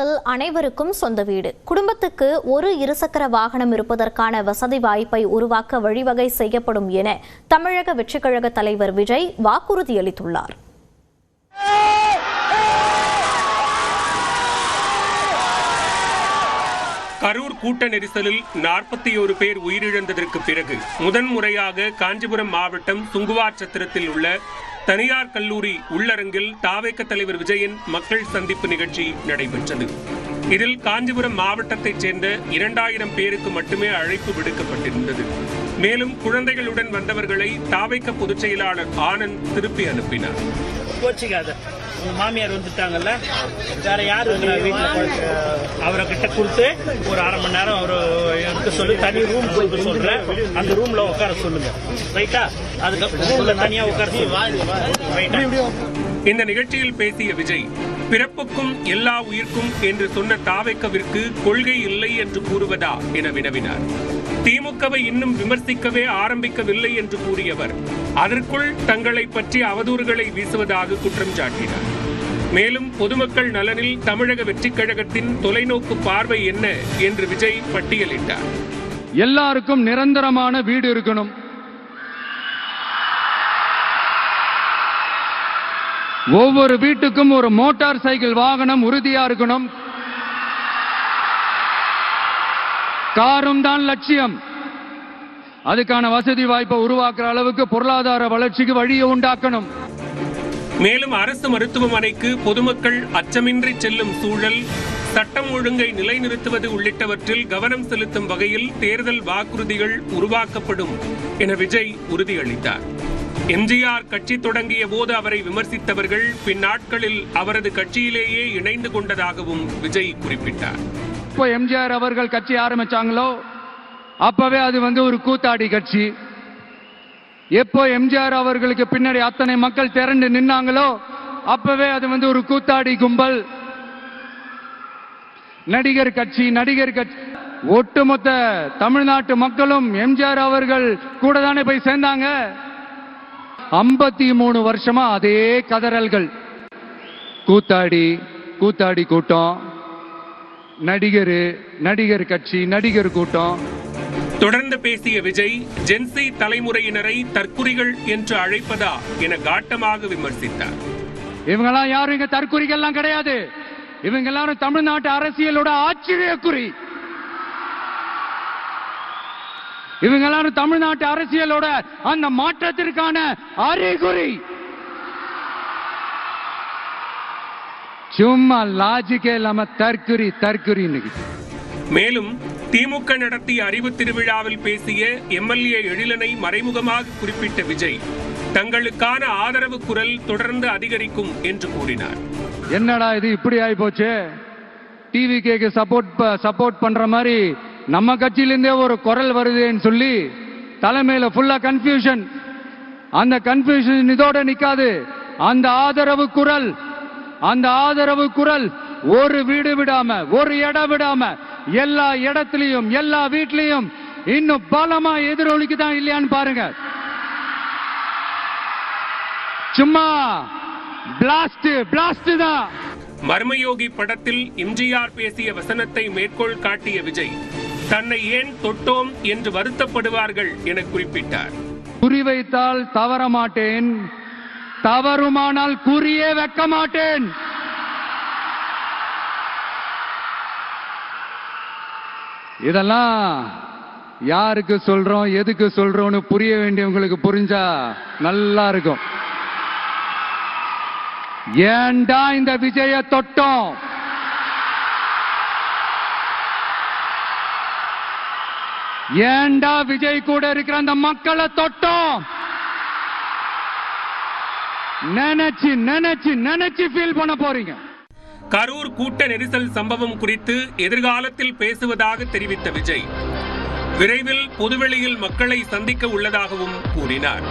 தமிழகத்தில் அனைவருக்கும் சொந்த வீடு, குடும்பத்துக்கு ஒரு இருசக்கர வாகனம் இருப்பதற்கான வசதி வாய்ப்பை உருவாக்க வழிவகை செய்யப்படும் என தமிழக வெற்றிக் கழக தலைவர் விஜய் வாக்குறுதி அளித்துள்ளார். கரூர் கூட்ட நெரிசலில் 41 பேர் உயிரிழந்ததற்கு பிறகு முதன்முறையாக காஞ்சிபுரம் மாவட்டம் சுங்குவார்சத்திரத்தில் உள்ள தனியார் கல்லூரி உள்ளரங்கில் தாவேக தலைவர் விஜயின் மக்கள் சந்திப்பு நிகழ்ச்சி நடைபெற்றது. இதில் காஞ்சிபுரம் மாவட்டத்தைச் சேர்ந்த 2000 பேருக்கு மட்டுமே அழைப்பு விடுக்கப்பட்டிருந்தது. மேலும் குழந்தைகளுடன் வந்தவர்களை தாவேக பொதுச் செயலாளர் ஆனந்த் திருப்பி அனுப்பினார். உங்க மாமியார் வந்துட்டாங்கல்ல, வேற யாரு அவரை கிட்ட கொடுத்து ஒரு அரை மணி நேரம் அவரு எடுக்க சொல்லி தனி ரூம் கொடுக்க சொல்றேன். அந்த ரூம்ல உட்கார சொல்லுங்க, ரைட்டா? அதுக்கு தனியா உட்கார சொல்லுங்க. இந்த நிகழ்ச்சியில் பேசிய விஜய், பிறப்புக்கும் எல்லா உயிர்க்கும் என்று சொன்ன தாவேகவிற்கு கொள்கை இல்லை என்று கூறுவதா என வினவினார். திமுகவை இன்னும் விமர்சிக்கவே ஆரம்பிக்கவில்லை என்று கூறியவர் அதற்குள் தங்களை பற்றி அவதூறுகளை வீசுவதாக குற்றம் சாட்டினார். மேலும் பொதுமக்கள் நலனில் தமிழக வெற்றிக் கழகத்தின் தொலைநோக்கு பார்வை என்ன என்று விஜய் பட்டியலிட்டார். எல்லாருக்கும் நிரந்தரமான வீடு இருக்கணும், ஒவ்வொரு வீட்டுக்கும் ஒரு மோட்டார் சைக்கிள் வாகனம் உறுதியா இருக்கணும், காரும் தான் லட்சியம். அதுக்கான வசதி வாய்ப்பை உருவாக்குற அளவுக்கு பொருளாதார வளர்ச்சிக்கு வழியை உண்டாக்கணும். மேலும் அரசு மருத்துவமனைக்கு பொதுமக்கள் அச்சமின்றி செல்லும் சூழல், சட்டம் ஒழுங்கை நிலைநிறுத்துவது உள்ளிட்டவற்றில் கவனம் செலுத்தும் வகையில் தேர்தல் வாக்குறுதிகள் உருவாக்கப்படும் என விஜய் உறுதியளித்தார். எம்ஜிஆர் கட்சி தொடங்கிய போது அவரை விமர்சித்தவர்கள் பின்னாட்களில் அவரது கட்சியிலேயே இணைந்து கொண்டதாகவும் விஜய் குறிப்பிட்டார். இப்போ எம்ஜிஆர் அவர்கள் கட்சி ஆரம்பிச்சாங்களோ அப்பவே அது ஒரு கூத்தாடி கட்சி. எப்போ எம்ஜிஆர் அவர்களுக்கு பின்னாடி அத்தனை மக்கள் திரண்டு நின்னாங்களோ அப்பவே அது ஒரு கூத்தாடி கும்பல். நடிகர் கட்சி ஒட்டுமொத்த தமிழ்நாட்டு மக்களும் எம்ஜிஆர் அவர்கள் கூட தானே போய் சேர்ந்தாங்க. 53 வருஷமா அதே கதறல்கள், கூத்தாடி கூட்டம், நடிகர் கட்சி, நடிகர் கூட்டம். தொடர்ந்து பேசிய விஜய், ஜென்சி தலைமுறையினரை தற்குறிகள் என்று அழைப்பதா என காட்டமாக விமர்சித்தார். இவங்கெல்லாம் யாரும் இங்க தற்குறிகள்லாம் கிடையாது. இவங்க எல்லாரும் தமிழ்நாட்டு அரசியலோட ஆச்சரியக்குறி. இவங்க எல்லாரும் தமிழ்நாட்டு அரசியலோட அந்த மாற்றத்திற்கான அறிகுறி. சும்மா லாஜிக்கே இல்லாம தற்குறி. மேலும் திமுக நடத்திய அறிவு திருவிழாவில் பேசிய எம்எல்ஏ எழிலனை மறைமுகமாக குறிப்பிட்ட விஜய், தங்களுக்கான ஆதரவு குரல் தொடர்ந்து அதிகரிக்கும் என்று கூறினார். என்னடா இது இப்படி ஆகி போச்சு, டிவிகேக்கு சப்போர்ட் பண்ற மாதிரி நம்ம கட்சியிலிருந்தே ஒரு குரல் வருதுன்னு சொல்லி தலைமையில ஃபுல்லா கன்ஃபியூஷன். அந்த கன்ஃபியூஷன் இதோட நிக்காது. அந்த ஆதரவு குரல் ஒரு வீடு விடாம, ஒரு இடம் விடாம, எல்லா இடத்திலையும், எல்லா வீட்லயும் இன்னும் பலமா எதிரொலிக்குதான் இல்லையான்னு பாருங்க. சும்மா பிளாஸ்ட் தான். மர்மயோகி படத்தில் எம்ஜிஆர் பேசிய வசனத்தை மேற்கோள் காட்டிய விஜய், தன்னை ஏன் தொட்டோம் என்று வருத்தப்படுவார்கள் என குறிப்பிட்டார். குறிவைத்தால் தவற மாட்டேன், தவறுமானால் குறியே வைக்க மாட்டேன். இதெல்லாம் யாருக்கு சொல்றோம், எதுக்கு சொல்றோம்னு புரிய வேண்டியவங்களுக்கு புரிஞ்சா நல்லா இருக்கும். ஏண்டா இந்த விஜய தொட்டோம், ஏண்டா விஜய் கூட இருக்கிற அந்த மக்களை தொட்டோம் நினைச்சு ஃபீல் பண்ண போறீங்க. கரூர் கூட்ட நெரிசல் சம்பவம் குறித்து எதிர்காலத்தில் பேசுவதாக தெரிவித்த விஜய், விரைவில் பொதுவெளியில் மக்களை சந்திக்க உள்ளதாகவும் கூறினார்.